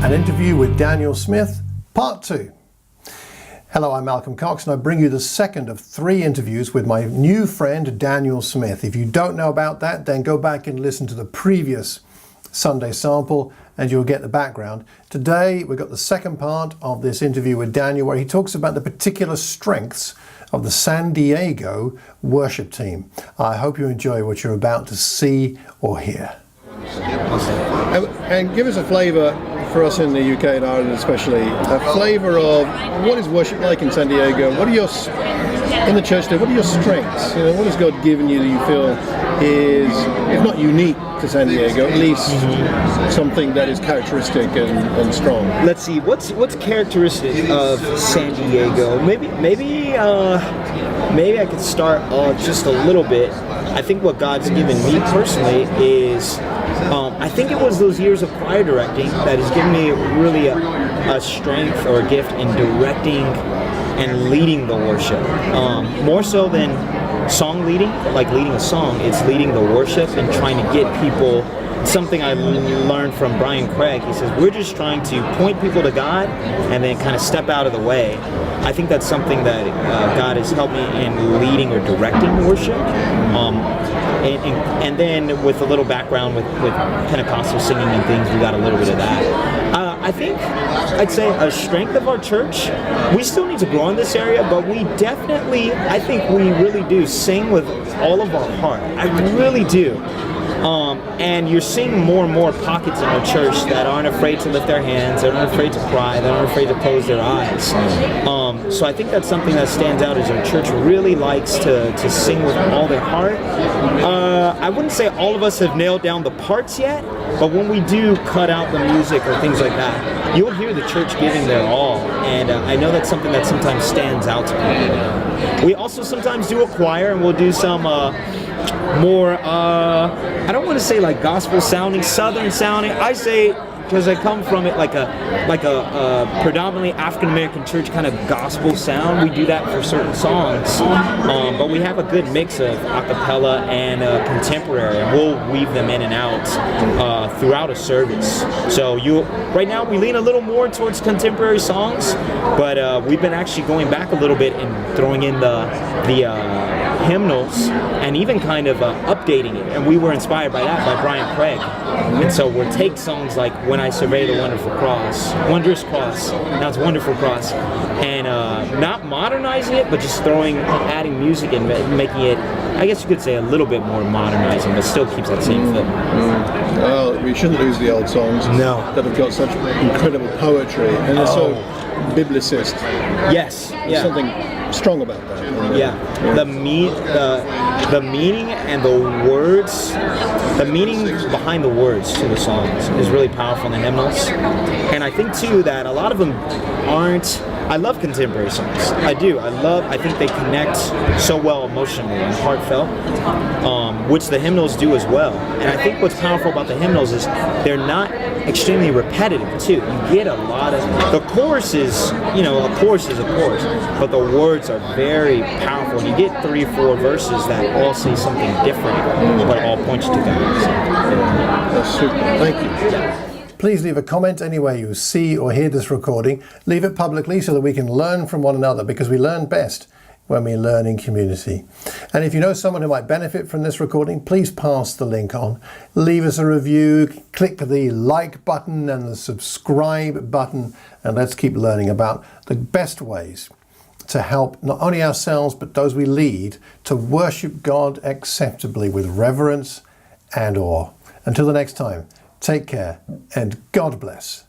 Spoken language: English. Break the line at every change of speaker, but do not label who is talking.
An interview with Daniel Smith, part 2. Hello, I'm Malcolm Cox, and I bring you the second of 3 interviews with my new friend Daniel Smith. If you don't know about that, then go back and listen to the previous Sunday sample and you'll get the background. Today we've got the second part of this interview with Daniel, where he talks about the particular strengths of the San Diego worship team. I hope you enjoy what you're about to see or hear. And give us a flavour for us in the UK and Ireland especially, a flavour of what is worship like in San Diego. What are your, in the church there, what are your strengths? You know, what has God given you that you feel is, if not unique to San Diego, at least something that is characteristic and strong?
Let's see, what's characteristic of San Diego? Maybe I could start just a little bit. I think what God's given me personally is, I think it was those years of choir directing that has given me really a strength or a gift in directing and leading the worship. More so than song leading, like leading a song, it's leading the worship and trying to get people. Something I learned from Brian Craig, he says, we're just trying to point people to God and then kind of step out of the way. I think that's something that God has helped me in leading or directing worship. And then with a little background with Pentecostal singing and things, we got a little bit of that. I think I'd say a strength of our church, we still need to grow in this area, but we definitely, I think we really do sing with all of our heart. I really do. And you're seeing more and more pockets in our church that aren't afraid to lift their hands, that aren't afraid to cry, that aren't afraid to close their eyes. So I think that's something that stands out, is our church really likes to sing with all their heart. I wouldn't say all of us have nailed down the parts yet, but when we do cut out the music or things like that, you'll hear the church giving their all. And I know that's something that sometimes stands out to people. We also sometimes do a choir, and we'll do some more, I don't want to say like gospel sounding, southern sounding. I say, because I come from it, like a predominantly African American church kind of gospel sound. We do that for certain songs, but we have a good mix of a cappella and contemporary, and we'll weave them in and out throughout a service. So right now we lean a little more towards contemporary songs, but we've been actually going back a little bit and throwing in the hymnals and even kind of updating it, and we were inspired by that by Brian Craig. And so we'll take songs like When I Survey the Wondrous Cross, now it's Wonderful Cross, and not modernizing it, but just adding music and making it, I guess you could say, a little bit more modernizing, but still keeps that same feel.
Well, we shouldn't lose the old songs that have got such incredible poetry, and they're so biblicist.
Yes,
There's something strong about that.
The meaning and the words, the meaning behind the words to the songs is really powerful in the hymnals. And I think too that a lot of them aren't. I love contemporary songs. I do. I think they connect so well emotionally and heartfelt, which the hymnals do as well. And I think what's powerful about the hymnals is they're not extremely repetitive too. You get a lot of, the chorus is, a chorus is a chorus, but the words are very powerful. You get 3 or 4 verses that all say something different, but all point you to God.
That's super. Thank you. Please leave a comment anywhere you see or hear this recording. Leave it publicly so that we can learn from one another, because we learn best when we learn in community. And if you know someone who might benefit from this recording, please pass the link on. Leave us a review, click the like button and the subscribe button, and let's keep learning about the best ways to help not only ourselves but those we lead to worship God acceptably with reverence and awe. Until the next time, take care and God bless.